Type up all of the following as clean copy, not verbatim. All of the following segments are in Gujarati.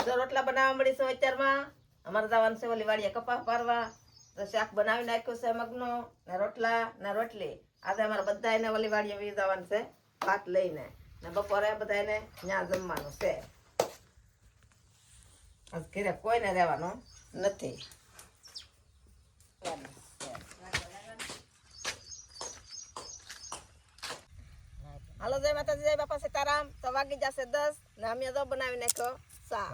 જો રોટલા બનાવવા મળી છે અત્યારમાં. અમારે જવાનું છે ઓલી વાડીએ કપાસ પારવા. તો શાક બનાવી નાખ્યું છે મગનો ને રોટલા ને રોટલી. આજે અમારે બધાને ઓલી વાડીએ વી જવાનું છે ભાત લઈને ને બપોરે બધાને ત્યાં જમવાનું છે. આજ ઘરે કોઈને રહેવાનું નથી. હાલો જય માતાજી જય બાપા સીતારામ. તો વાગી જશે 10 ને અમે તો બનાવી નાખ્યો સા.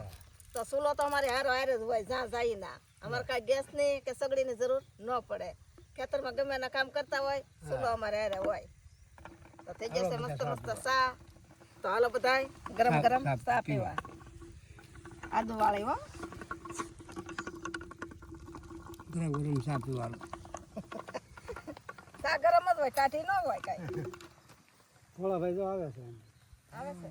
તો ચૂલો તો અમારે હારો હારે જ હોય જ્યાં જાય ના. અમારે કાંઈ ગેસની કે સગડીની જરૂર ન પડે. ખેતરમાં ગમે એના કામ કરતા હોય ચૂલો અમારે હારે હોય. તો થઈ જશે મસ્ત મસ્ત સા. તો હાલો બધાય ગરમ ગરમ સા પીવા. આદુ વાળી હો ગરમ ગરમ સા પીવાનું. સા ગરમ જ હોય કાઠી ન હોય કાંઈ. થોડા ભાઈ જો આવે છે આવે છે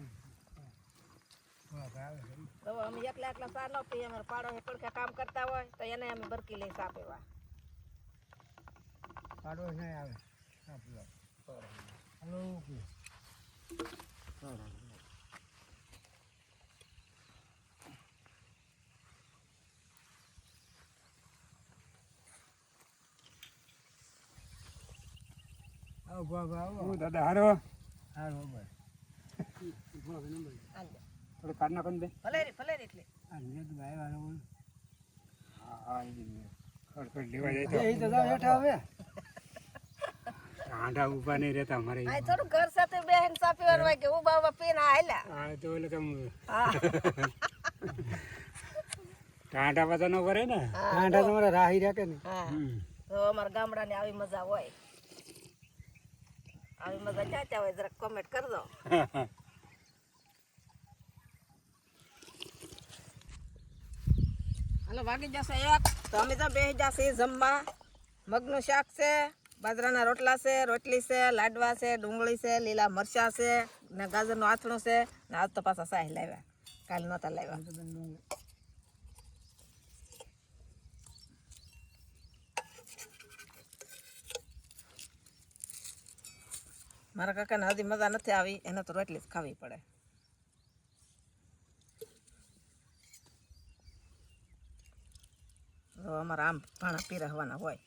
તો અમે એકલા એકલા સા ન પીએ. અમારે પાડો પડખે કામ કરતા હોય તો એને અમે બરકી લઈ સા પીવા. પાડો નહીં આવે સા પીવા. હલો આવો બાબા આવો દાદા હારો હારો ભાઈ થોડું કાઢ નાખો ને ફલેરી ફલેરી એટલે હા ખડખડ લેવા જાય તો હવે આંડા ઉભા નહીં રહેતા અમારે આ થોડું ઘર સાથે બેહીન સા પીવાનું હોય કે ઉભા ઉભા પીને આયલા. હા તો એટલે કેમ ટાંડા બધા નો ભરે ને ટાંડા તમારે રાહી રાખે ને. હા તો અમારા ગામડાની આવી મજા હોય. આવી મજા ચાચા હોય જરાક કોમેન્ટ કરજો. હાલો વાગી જશે 1 તો અમે તો બેસી જશે જમવા. મગનું શાક છે, બાજરાના રોટલા છે, રોટલી છે, લાડવા છે, ડુંગળી છે, લીલા મરચાં છે ને ગાજરનું આથણું છે ને આજ તો પાછા સાહી લાવ્યા, કાલ નહોતા લાવ્યા. મારા કાકાને હજી મજા નથી આવી, એને તો રોટલી જ ખાવી પડે. અમારા આમ ભાણા પીરસવાના હોય.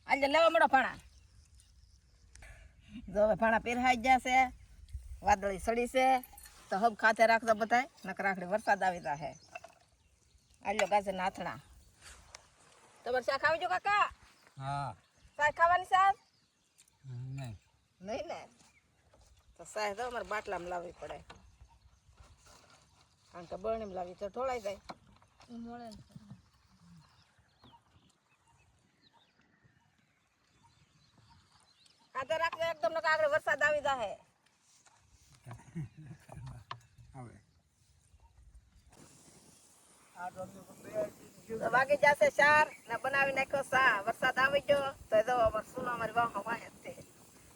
આજે લેવા મળો ભાણા. જો હવે ભાણા પીરસાઈ ગયા છે, વાદળી સડી છે તો હબ ખાતે રાખજો બધાય, નકર આખડી વરસાદ આવી જાહે. આલ્યો ગાજર નાથણા. તમારે શાક ખાવી જો કાકા? હા શાક ખાવાની શાક નહીં નહીં ને તો શાક તો અમારે બાટલામાં લાવવી પડે, કારણ કે બરણીમાં લાવી તો ઢોળાઈ જાય. મળે ને ખાતે રાખજો એકદમ, નકર આગળ વરસાદ આવી જાહે. વાગી જશે 4 ને બનાવી નાખ્યો સા. વરસાદ આવી ગયો તો જો અમારે સુનો અમારી વાહ વાય જ છે.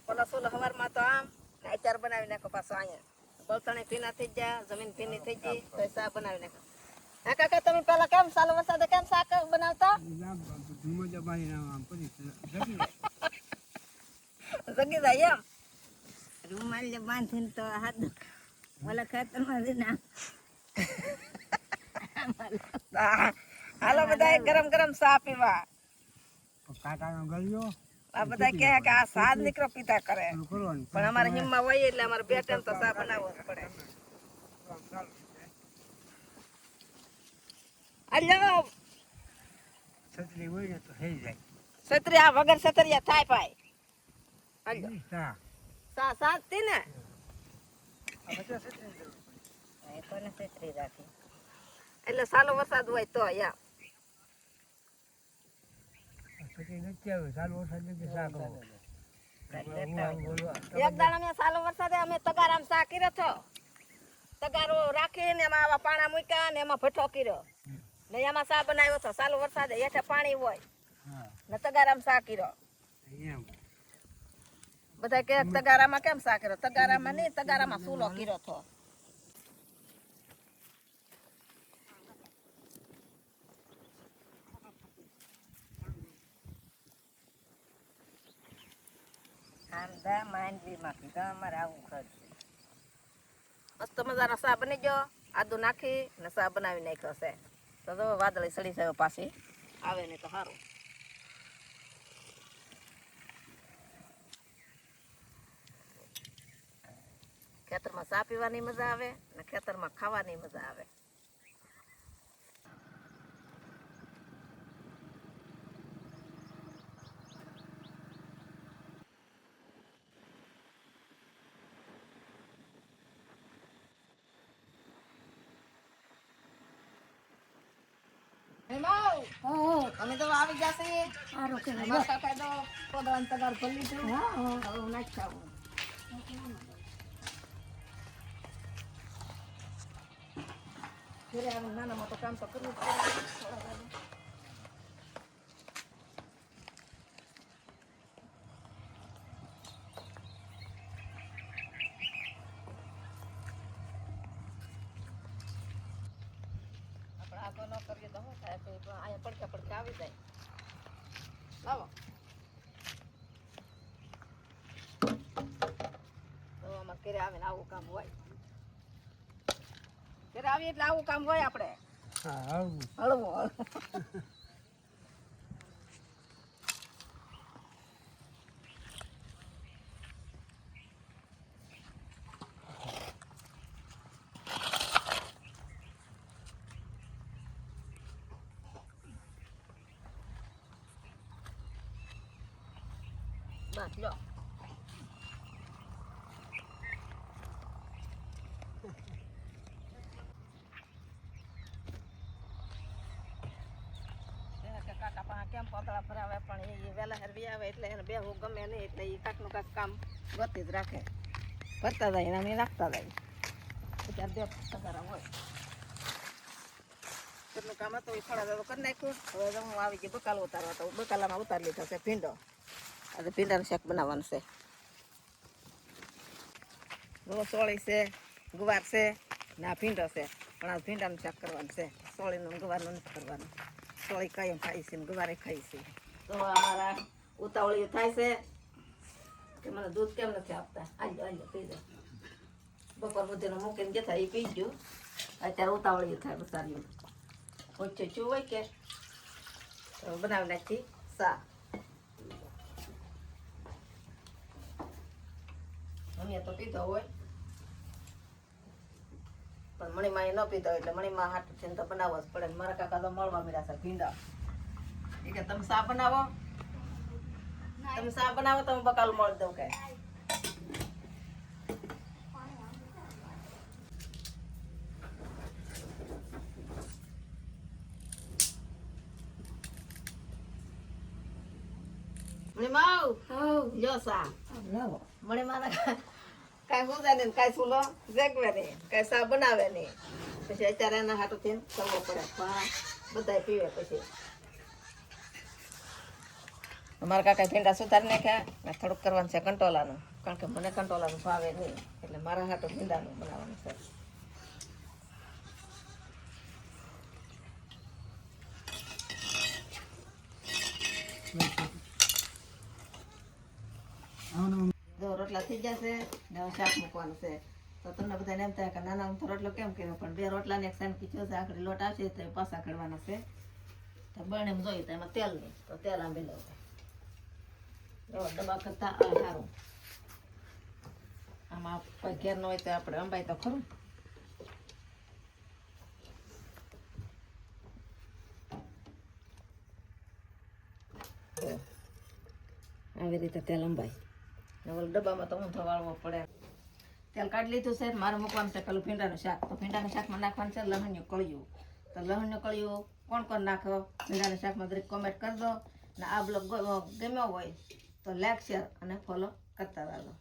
ઓલો સુલો હવારમાં તો આમ ને અત્યારે બનાવી નાખો પાછો અહીંયા. બળતણી ભીના થઈ ગયા, જમીન ભીની થઈ ગઈ તો સા બનાવી નાખો. હા કાકા તમે પેલા કેમ સાલો વરસાદે કેમ શાક બનાવતા? જગી જાય એમ રૂમાલ બાંધીને તો હાથ ઓલા ખેતરમાં જઈને હાલો બધા ગરમ ગરમ ચા પીવા. આ બધા કહે કે આ સાદ નીકળો પીતા કરે, પણ અમારે હિમમાં હોય એટલે અમારે 2 ટાઈમ તો ચા બનાવવો જ પડે. અલ્યો છત્રી હોય ને તો થઈ જાય. છત્રી આ વગર છત્રીયા થાય પાય. અલ્યો સા સાદ થી ને કોને છત્રી રાખી એટલે સાલો વરસાદ હોય તો યા એક દાડા મેં સાલો વરસાદે અમે તગારામ સા કર્યો હતો. તગારો રાખીને એમાં આવા પાણા મૂક્યા ને એમાં ભઠ્ઠો કર્યો ને એમાં સા બનાવ્યો હતો. સાલો વરસાદે હેઠે પાણી હોય ને તગારામ સા કર્યો. બધા કે તગારામાં કેમ શાક કર્યો? તગારામાં નહીં, તગારામાં સૂલો કર્યો હતો. મસ્ત મજાનો સા બની ગયો. આદુ નાખી ને સા બનાવી નાખ્યો છે. તો જો વાદળી સડી જાય પાછી આવે ને તો સારું. ખેતરમાં ચા પીવાની મજા આવે ને ખેતરમાં ખાવાની મજા આવે. અમે તો આવી જશે. કાકા તો પોદળાનો તગાર ભરી લીધું. હવે હું નાખી આવું. ઘરે આવીને નાના મોટું કામ તો કરવું જ પડે. થોડા ઘણું. આપણે આગો ન કરીએ તો શું થાય? અહીંયા પડખે પડખે આવી જાય. લાવો તો અમારે ઘરે આવીને આવું કામ હોય. ઘરે આવીએ એટલે આવું કામ હોય આપણે. હળવું બસ લો. કાકા પાસે કેમ પોતળા ભરાવે પણ એ વહેલા હરવી આવે એટલે એને બેહવું ગમે નહીં એટલે એ કાકનું કાક કામ ગતિ જ રાખે. ભરતા જાય ને અમે નાખતા જાય. અત્યારે બે તગારા હોય. કેટલું કામ હતું એ થોડા દાડો કરી નાખ્યું. હવે હું આવી ગઈ બકાલો ઉતારવા તો બકાલામાં ઉતારી લીધો છે ભીંડો. આજે ભીંડાનું શાક બનાવવાનું છે. સોળી છે, ગુવાર છે ને આ ભીંડો છે. પણ આ ભીંડાનું શાક કરવાનું છે. સોળીનું ગુવારનું નથી કરવાનું. સોળી કાયમ ખાઈ છે ને ગુવારે ખાઈ છે. તો અમારા ઉતાવળિયું થાય છે કે મને દૂધ કેમ નથી આપતા? આજે પી જાય. બપોર બધીનું મૂકીને જતા એ પી ગયું. અત્યારે ઉતાવળિયું થાય બસાર્યું. ઓછું શું હોય કે બનાવી નાખી સા. મમ્મીએ તો પીધો હોય પણ મણીમાં એ ન પીધો એટલે મણીમાં હાથ છે તો બનાવવો જ પડે. મારા કાકા તો મળવા મળ્યા છે ભીંડા. એ કે તમે સા બનાવો, તમે સા બનાવો તો હું બકાલ મળી દઉં કે. મણીમાં લ્યો સા. મણીમાં કાંઈ હું જાય ને કાંઈ સુલો જેગવે નહીં, કાંઈ સા બનાવે નહીં. પછી અત્યારે એના હાથોથી કરવો પડે. બધા પીવે પછી. અમારા કાકા ભીંડા સુધારી નાખ્યા ને થોડુંક કરવાનું છે કંટોલાનું. કારણ કે મને કંટોલાનું ભાવે નહીં એટલે મારા હાથો ભીંડાનું બનાવવાનું છે. જો રોટલા થઈ જશે ને હવે શાક મૂકવાનું છે. તો તમને બધાને એમ થાય કે નાના હું તો રોટલો કેમ કર્યો પણ 2 રોટલા ને એક સાંકી થયો છે. આખરી લોટ આવશે તો પાછા કાઢવાના છે. તો બને એમ જોઈએ તો એમાં તેલ નહીં તો તેલ આંબી લઉં. ડબ્બા કરતા આ સારું. આમાં કોઈ ઘેર ન હોય તો આપણે અંબાઈ તો ખરું. આવી રીતે તેલ અંબાઈ. ડબ્બામાં તો ઊંધો વાળવો પડે. તેલ કાઢી લીધું છે. મારે મૂકવાનું છે પેલું ભીંડાનું શાક. તો ભીંડાનું શાકમાં નાખવાનું છે લસણનું કળિયું. તો લસણનું કળિયું કોણ કોણ નાખો ભીંડાના શાકમાં દરેક કોમેન્ટ કરી દો. ને આ બ્લોગ ગમ્યો હોય તો લાઈક શેર અને ફોલો કરતા રહેજો.